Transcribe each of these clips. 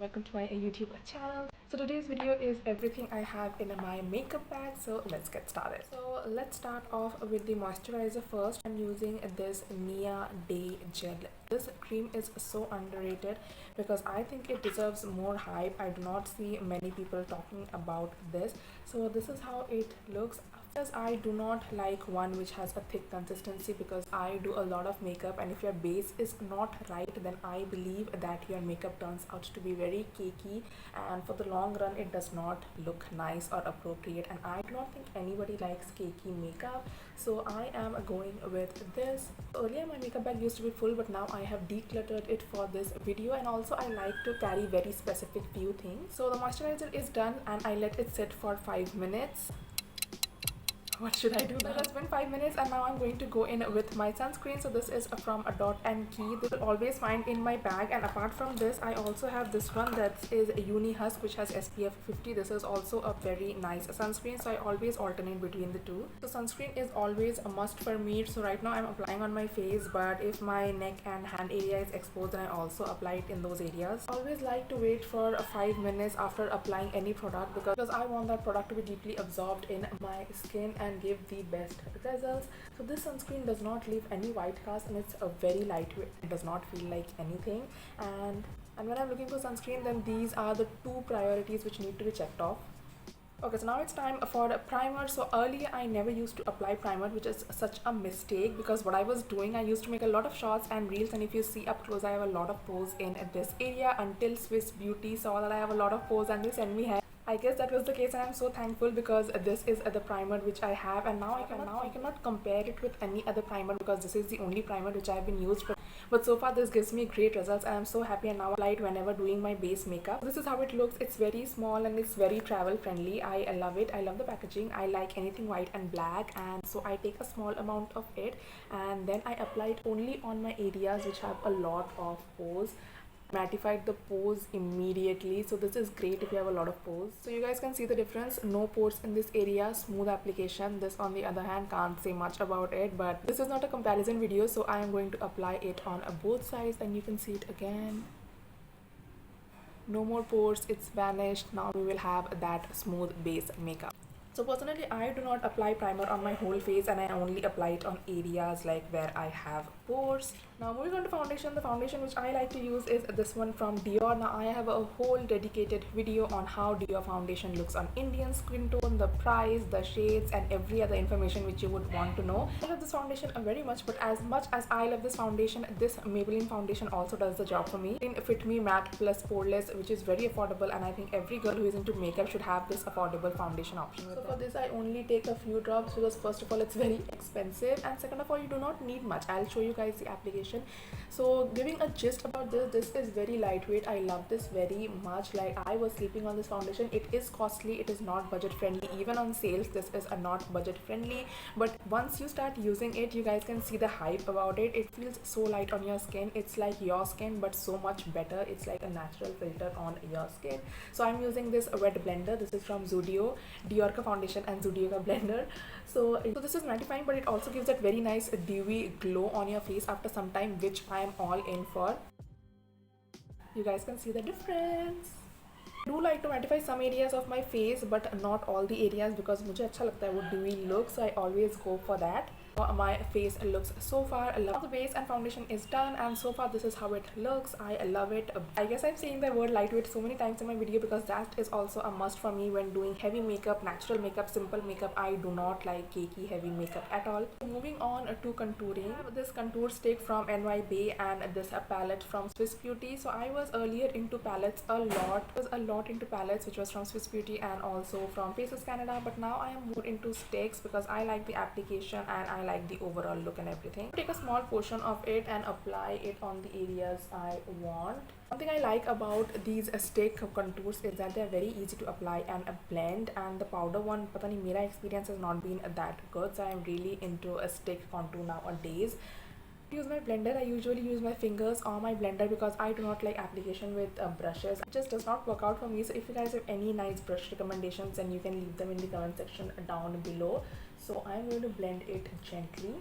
welcome to my YouTube channel. So today's video is everything I have in my makeup bag, so let's get started. So let's start off with the moisturizer first. I'm using this Nia Day Gel. This cream is so underrated because I think it deserves more hype. I do not see many people talking about this. So this is how it looks. Because I do not like one which has a thick consistency, because I do a lot of makeup, and if your base is not right, then I believe that your makeup turns out to be very cakey, and for the long run it does not look nice or appropriate, and I do not think anybody likes cakey makeup. So I am going with this. Earlier my makeup bag used to be full, but now I have decluttered it for this video, and also I like to carry very specific few things. So the moisturizer is done and I let it sit for 5 minutes. What should I do now? It has been 5 minutes and now I'm going to go in with my sunscreen. So this is from a Dot and Key. This will always find in my bag, and apart from this I also have this one that is a Uni Husk, which has SPF 50. This is also a very nice sunscreen, so I always alternate between the two. So sunscreen is always a must for me. So right now I'm applying on my face, but if my neck and hand area is exposed, then I also apply it in those areas. I always like to wait for 5 minutes after applying any product, because I want that product to be deeply absorbed in my skin and give the best results. So this sunscreen does not leave any white cast, and it's a very lightweight. It does not feel like anything, and when I'm looking for sunscreen, then these are the two priorities which need to be checked off. Okay, so now it's time for a primer. So earlier I never used to apply primer, which is such a mistake, because what I was doing, I used to make a lot of shots and reels, and if you see up close, I have a lot of pores in this area, until Swiss Beauty saw that I have a lot of pores and they sent me hair. I guess that was the case, and I'm so thankful, because this is the primer which I have, and now I cannot compare it with any other primer, because this is the only primer which I have been used. But so far this gives me great results, and I'm so happy, and now I apply it whenever doing my base makeup. This is how it looks. It's very small and it's very travel friendly. I love it. I love the packaging. I like anything white and black, and so I take a small amount of it and then I apply it only on my areas which have a lot of pores. Mattified the pores immediately, so this is great if you have a lot of pores. So you guys can see the difference. No pores in this area, smooth application. This on the other hand, can't say much about it, but this is not a comparison video, so I am going to apply it on both sides, and you can see it again. No more pores, it's vanished. Now we will have that smooth base makeup. So personally, I do not apply primer on my whole face, and I only apply it on areas like where I have pores. Now moving on to foundation. The foundation which I like to use is this one from Dior. Now I have a whole dedicated video on how Dior foundation looks on Indian skin tone, the price, the shades, and every other information which you would want to know. I love this foundation very much, but as much as I love this foundation, this Maybelline foundation also does the job for me. In Fit Me Matte Plus Poreless, which is very affordable, and I think every girl who is into makeup should have this affordable foundation option. So for this I only take a few drops, because first of all it's very expensive, and second of all you do not need much. I'll show you guys the application. So giving a gist about this is very lightweight. I love this very much. Like, I was sleeping on this foundation. It is costly, it is not budget friendly. Even on sales this is not budget friendly, but once you start using it, you guys can see the hype about it. It feels so light on your skin. It's like your skin, but so much better. It's like a natural filter on your skin. So I'm using this wet blender. This is from Zudio, Dior ka foundation and Zudio ka blender. So this is mattifying, but it also gives that very nice dewy glow on your face after some time, which I am all in for. You guys can see the difference. I do like to mattify some areas of my face, but not all the areas, because मुझे अच्छा लगता है वो dewy look, so I always go for that. My face looks so far. I love the base and foundation is done, and so far this is how it looks. I love it. I guess I'm saying the word lightweight so many times in my video, because that is also a must for me when doing heavy makeup, natural makeup, simple makeup. I do not like cakey heavy makeup at all. Moving on to contouring. I have this contour stick from NY Bay and this palette from Swiss Beauty. So I was earlier into palettes a lot. I was a lot into palettes, which was from Swiss Beauty and also from Faces Canada, but now I am more into sticks, because I like the application and I like the overall look and everything. Take a small portion of it and apply it on the areas I want. One thing I like about these stick contours is that they are very easy to apply and blend, and the powder one, pata nahi, mera experience has not been that good, so I am really into a stick contour nowadays. To use my blender, I usually use my fingers or my blender, because I do not like application with brushes. It just does not work out for me. So if you guys have any nice brush recommendations, then you can leave them in the comment section down below. So I'm going to blend it gently.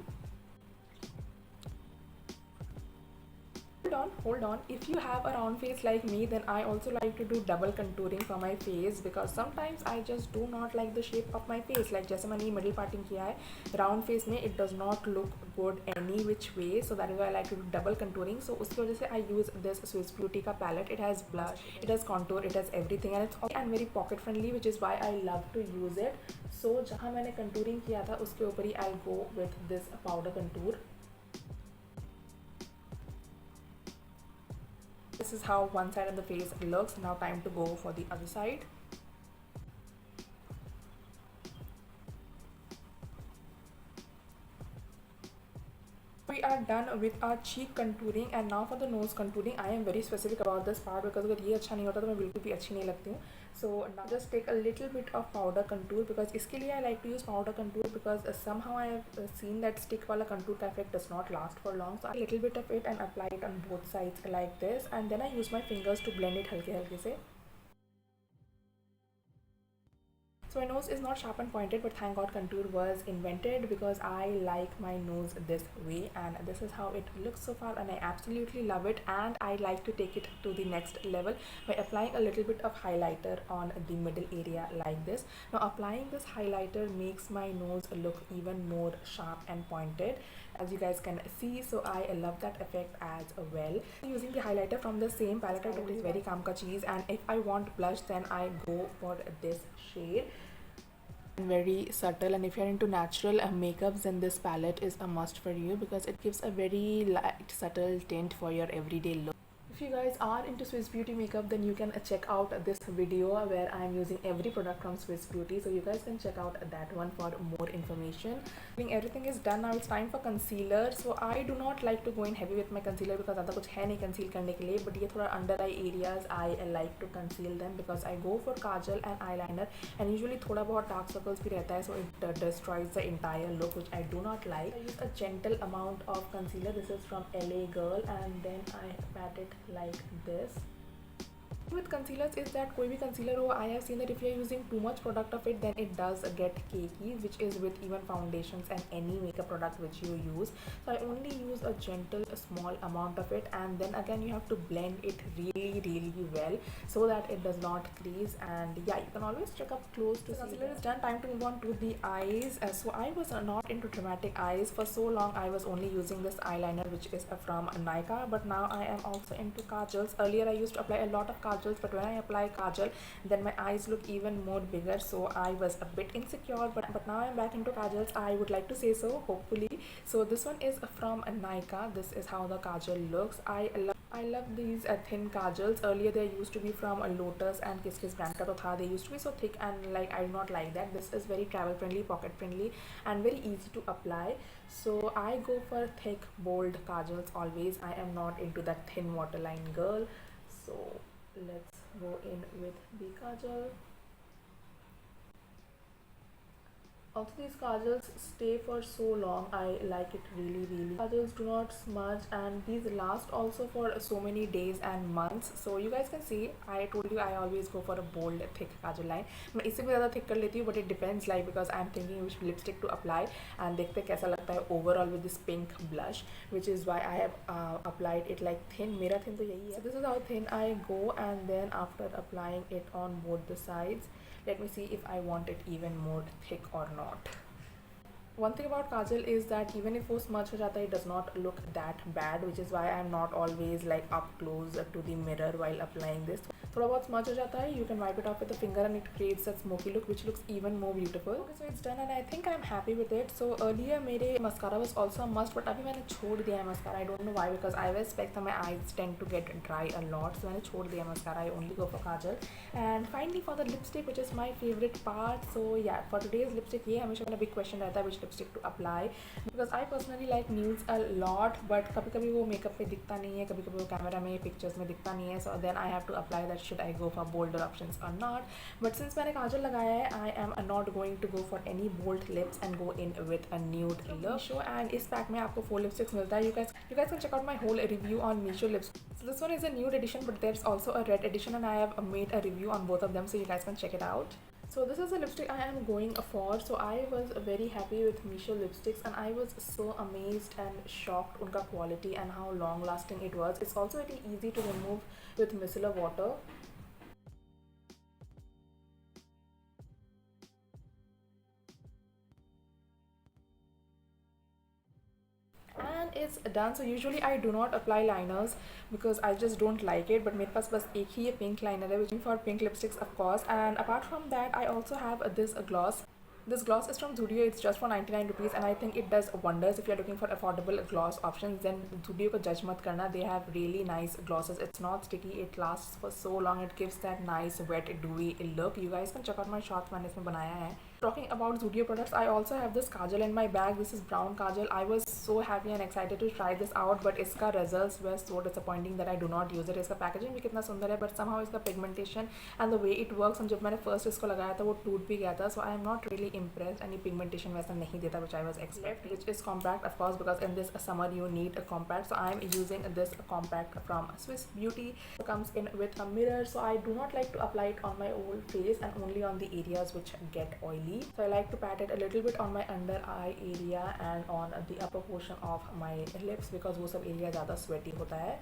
hold on. If you have a round face like me, then I also like to do double contouring for my face because sometimes I just do not like the shape of my face. Like जैसे मैंने middle parting किया है, round face में it does not look good any which way. So that is why I like to do double contouring. So उसकी वजह से I use this Swiss Beauty का palette. It has blush, it has contour, it has everything, and it's and very pocket friendly, which is why I love to use it. So जहाँ मैंने contouring किया था उसके ऊपर ही I'll go with this powder contour. This is how one side of the face looks. Now time to go for the other side. We are done with our cheek contouring and now for the nose contouring. I am very specific about this part because अगर ये अच्छा नहीं होता तो मैं बिल्कुल भी अच्छी नहीं लगती हूँ. So now just take a little bit of powder contour because इसके लिए I like to use powder contour because somehow I have seen that stick वाला contour का effect does not last for long. So I a little bit of it and apply it on both sides like this, and then I use my fingers to blend it हल्के हल्के से. So my nose is not sharp and pointed, but thank God contour was invented because I like my nose this way, and this is how it looks so far and I absolutely love it. And I like to take it to the next level by applying a little bit of highlighter on the middle area like this. Now applying this highlighter makes my nose look even more sharp and pointed, as you guys can see. So I love that effect as well. Using the highlighter from the same palette, it is very काम का चीज़, and if I want blush then I go for this shade. Very subtle, and if you're into natural makeups then this palette is a must for you because it gives a very light subtle tint for your everyday look. If you guys are into Swiss Beauty makeup, then you can check out this video where I am using every product from Swiss Beauty, so you guys can check out that one for more information. Everything is done. Now it's time for concealer. So I do not like to go in heavy with my concealer because ज़्यादा कुछ है नहीं conceal करने के लिए, but ये थोड़ा under eye areas I like to conceal them because I go for kajal and eyeliner, and usually थोड़ा बहुत dark circles भी रहता है, so it destroys the entire look, which I do not like. I use a gentle amount of concealer. This is from LA Girl, and then I pat it like this. With concealers is that कोई भी concealer हो, I have seen that if you are using too much product of it then it does get cakey, which is with even foundations and any makeup product which you use. So I only use a gentle small amount of it, and then again you have to blend it really well so that it does not crease. And yeah, you can always check up close to see. Concealer is done. Time to move on to the eyes. So I was not into dramatic eyes for so long. I was only using this eyeliner which is from Nykaa, but now I am also into kajals. Earlier I used to apply a lot of kajals, but when I apply kajal then my eyes look even more bigger, so I was a bit insecure, but now I'm back into kajals, I would like to say so, hopefully. So this one is from Nykaa. This is how the kajal looks. I love these thin kajals. Earlier they used to be from Lotus and Kiss Kiss brand ka to tha. They used to be so thick, and like I do not like that. This is very travel friendly, pocket friendly, and very easy to apply. So I go for thick bold kajals always. I am not into that thin waterline girl. So let's go in with the kajal. Also these kajals stay for so long. I like it really. Kajals do not smudge, and these last also for so many days and months. So you guys can see, I told you I always go for a bold thick kajal line. मैं इससे भी ज़्यादा thick कर लेती हूँ, but it depends, like because I am thinking which lipstick to apply and देखते कैसा लगता है overall with this pink blush, which is why I have applied it like thin. मेरा thin तो यही है. So this is how thin I go, and then after applying it on both the sides, let me see if I want it even more thick or not. One thing about kajal is that even if वो smudge हो जाता है, it does not look that bad, which is why I am not always like up close to the mirror while applying this. थोड़ा बहुत smudge हो जाता है, you can wipe it off with a finger and it creates a smoky look which looks even more beautiful. Okay, so it's done and I think I'm happy with it. So earlier मेरे mascara was also a must, but अभी मैंने छोड़ दिया है mascara. I don't know why, because I wear specs and my eyes tend to get dry a lot, so मैंने छोड़ दिया है mascara. I only go for kajal. And finally for the lipstick, which is my favorite part. So yeah, for today's lipstick, ये हमेशा मेरा big question रहता है which lipstick to apply, because I personally like nudes a lot, but कभी कभी वो makeup पे दिखता नहीं है, कभी कभी वो camera में pictures में दिखता नहीं है, so then I have to apply that should I go for bolder options or not. But since मैंने काजल लगाया है, I am not going to go for any bold lips and go in with a nude look. Meesho, and इस pack में आपको 4 lipsticks मिलता है. You guys can check out my whole review on Meesho lips. So this one is a nude edition, but there's also a red edition, and I have made a review on both of them, so you guys can check it out. So this is a lipstick I am going for. So I was very happy with Misho lipsticks and I was so amazed and shocked unka quality and how long lasting it was. It's also very easy to remove with micellar water. And it's done. So usually I do not apply liners because I just don't like it, but मेरे पास बस एक ही ये pink liner है, which is for pink lipsticks of course. And apart from that I also have this gloss. This gloss is from Zudio. It's just for 99 rupees and I think it does wonders. If you're looking for affordable gloss options, then Zudio ko judge mat karna. They have really nice glosses. It's not sticky. It lasts for so long. It gives that nice wet dewy look. You guys can check out my shorts मैंने इसमें बनाया है. Talking about Zudio products, I also have this kajal in my bag. This is brown kajal. I was so happy and excited to try this out, but इसका results were so disappointing that I do not use it. इसका packaging भी कितना सुंदर है, but somehow इसका pigmentation and the way it works, जब मैंने first इसको लगाया था वो टूट भी गया था. So I am not really impressed. Any pigmentation वैसा नहीं देता, which I was expecting. Which is compact, of course, because in this summer you need a compact. So I am using this compact from Swiss Beauty. It comes in with a mirror, so I do not like to apply it on my whole face and only on the areas which get oily. So I like to pat it a little bit on my under eye area and on the upper portion of my lips because वो सब area ज़्यादा sweaty होता है.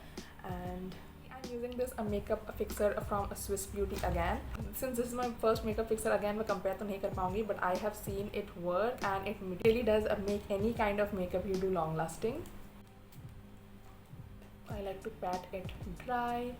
And I'm using this makeup fixer from Swiss Beauty again. Since this is my first makeup fixer again, मैं compare तो नहीं कर पाऊँगी, but I have seen it work and it really does make any kind of makeup you do long lasting. I like to pat it dry.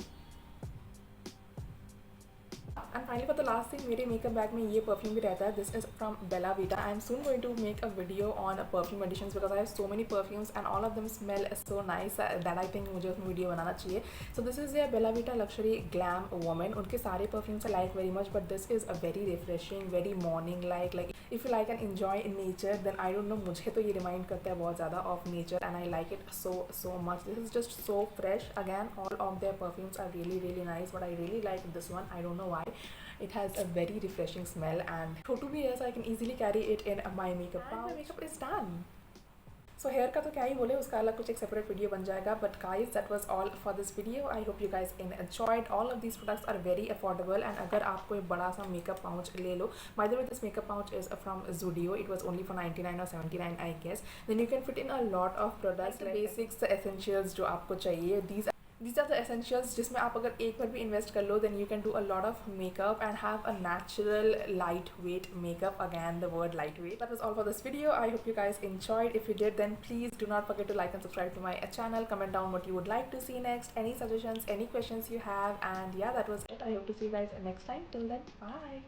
And finally for the last thing, मेरे makeup bag में ये perfume भी रहता है. This is from Bella Vita. I am soon going to make a video on perfume editions because I have so many perfumes and all of them smell so nice that I think मुझे उसमें video बनाना चाहिए. So this is their Bella Vita Luxury Glam Woman. उनके सारे perfumes I like very much, but this is a very refreshing, very morning like if you like and enjoy nature, then I don't know, मुझे तो ये remind करता है बहुत ज़्यादा of nature and I like it so much. This is just so fresh. Again, all of their perfumes are really nice, but I really like this one. I don't know why. It has a very refreshing smell and छोटू भी है, so I can easily carry it in my makeup pouch. And my makeup is done. So hair का तो क्या ही बोले, उसका अलग कुछ एक separate video बन जाएगा. But guys, that was all for this video. I hope you guys enjoyed. All of these products are very affordable and अगर आप कोई बड़ा सा makeup pouch ले लो, by the way this makeup pouch is from Zudio. It was only for 99 or 79 I guess. Then you can fit in a lot of products like basics, the essentials जो आपको चाहिए. These are the essentials जिसमें आप अगर एक बार भी invest कर लो, then you can do a lot of makeup and have a natural lightweight makeup. Again, the word lightweight. That was all for this video. I hope you guys enjoyed. If you did, then please do not forget to like and subscribe to my channel. Comment down what you would like to see next, any suggestions, any questions you have, and yeah, that was it. I hope to see you guys next time. Till then, bye.